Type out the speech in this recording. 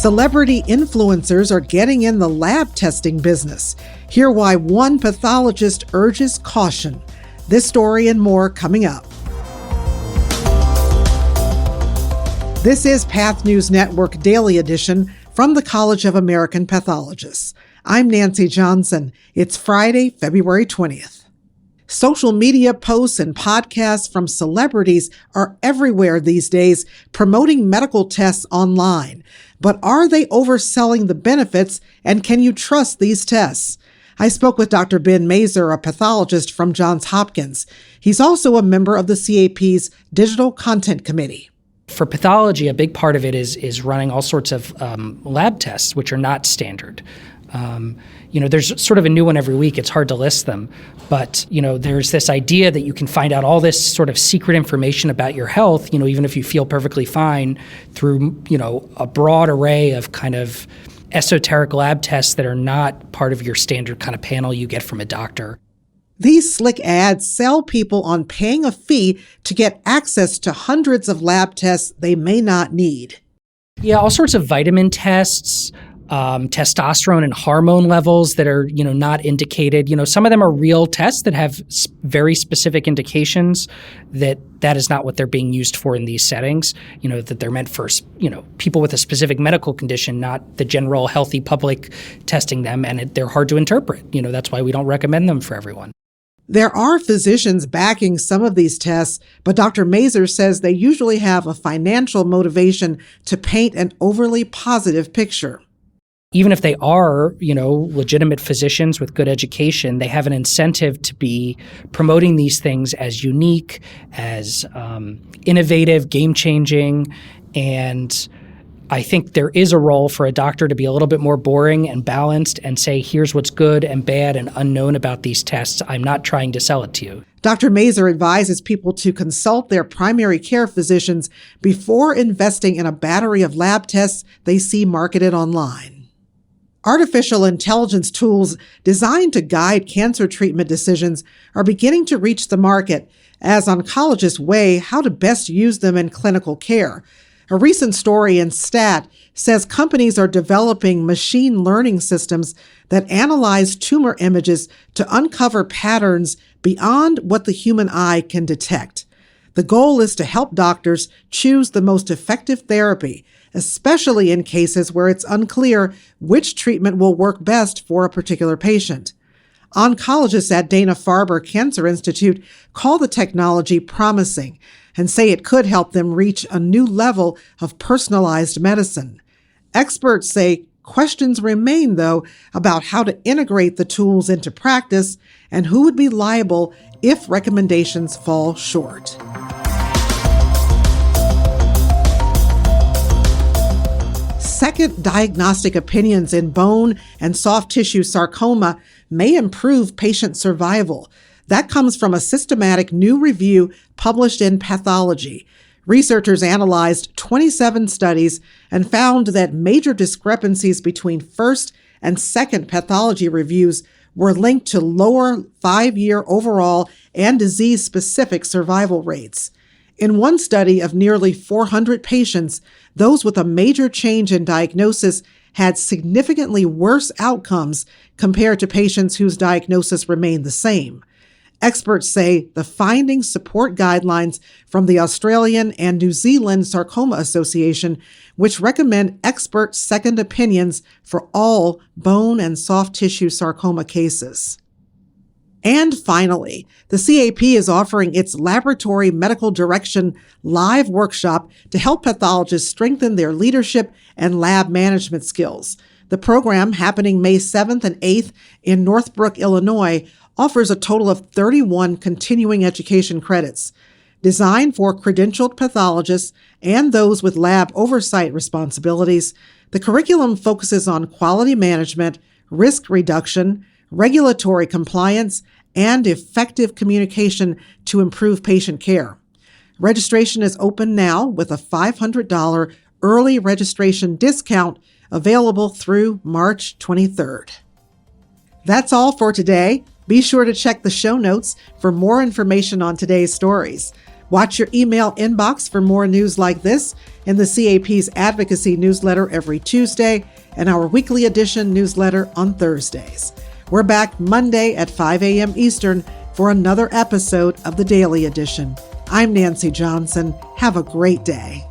Celebrity influencers are getting in the lab testing business. Hear why one pathologist urges caution. This story and more coming up. This is Path News Network Daily Edition from the College of American Pathologists. I'm Nancy Johnson. It's Friday, February 20th. Social media posts and podcasts from celebrities are everywhere these days, promoting medical tests online. But are they overselling the benefits, and can you trust these tests? I spoke with Dr. Ben Mazur, a pathologist from Johns Hopkins. He's also a member of the CAP's Digital Content Committee. For pathology, a big part of it is running all sorts of lab tests, which are not standard. There's sort of a new one every week. It's hard to list them. But, there's this idea that you can find out all this sort of secret information about your health, even if you feel perfectly fine through, a broad array of kind of esoteric lab tests that are not part of your standard kind of panel you get from a doctor. These slick ads sell people on paying a fee to get access to hundreds of lab tests they may not need. Yeah, all sorts of vitamin tests, testosterone and hormone levels that are, not indicated. Some of them are real tests that have very specific indications that is not what they're being used for in these settings, that they're meant for, people with a specific medical condition, not the general healthy public testing them, and they're hard to interpret. That's why we don't recommend them for everyone. There are physicians backing some of these tests, but Dr. Mazur says they usually have a financial motivation to paint an overly positive picture. Even if they are, legitimate physicians with good education, they have an incentive to be promoting these things as unique, as innovative, game-changing, and I think there is a role for a doctor to be a little bit more boring and balanced and say, here's what's good and bad and unknown about these tests. I'm not trying to sell it to you. Dr. Mazur advises people to consult their primary care physicians before investing in a battery of lab tests they see marketed online. Artificial intelligence tools designed to guide cancer treatment decisions are beginning to reach the market as oncologists weigh how to best use them in clinical care. A recent story in Stat says companies are developing machine learning systems that analyze tumor images to uncover patterns beyond what the human eye can detect. The goal is to help doctors choose the most effective therapy, especially in cases where it's unclear which treatment will work best for a particular patient. Oncologists at Dana-Farber Cancer Institute call the technology promising and say it could help them reach a new level of personalized medicine. Experts say questions remain, though, about how to integrate the tools into practice and who would be liable if recommendations fall short. Second diagnostic opinions in bone and soft tissue sarcoma may improve patient survival. That comes from a systematic new review published in Pathology. Researchers analyzed 27 studies and found that major discrepancies between first and second pathology reviews were linked to lower 5-year overall and disease-specific survival rates. In one study of nearly 400 patients, those with a major change in diagnosis had significantly worse outcomes compared to patients whose diagnosis remained the same. Experts say the findings support guidelines from the Australian and New Zealand Sarcoma Association, which recommend expert second opinions for all bone and soft tissue sarcoma cases. And finally, the CAP is offering its Laboratory Medical Direction live workshop to help pathologists strengthen their leadership and lab management skills. The program, happening May 7th and 8th in Northbrook, Illinois, offers a total of 31 continuing education credits. Designed for credentialed pathologists and those with lab oversight responsibilities, the curriculum focuses on quality management, risk reduction, regulatory compliance, and effective communication to improve patient care. Registration is open now with a $500 early registration discount available through March 23rd. That's all for today. Be sure to check the show notes for more information on today's stories. Watch your email inbox for more news like this in the CAP's advocacy newsletter every Tuesday and our weekly edition newsletter on Thursdays. We're back Monday at 5 a.m. Eastern for another episode of the Daily Edition. I'm Nancy Johnson. Have a great day.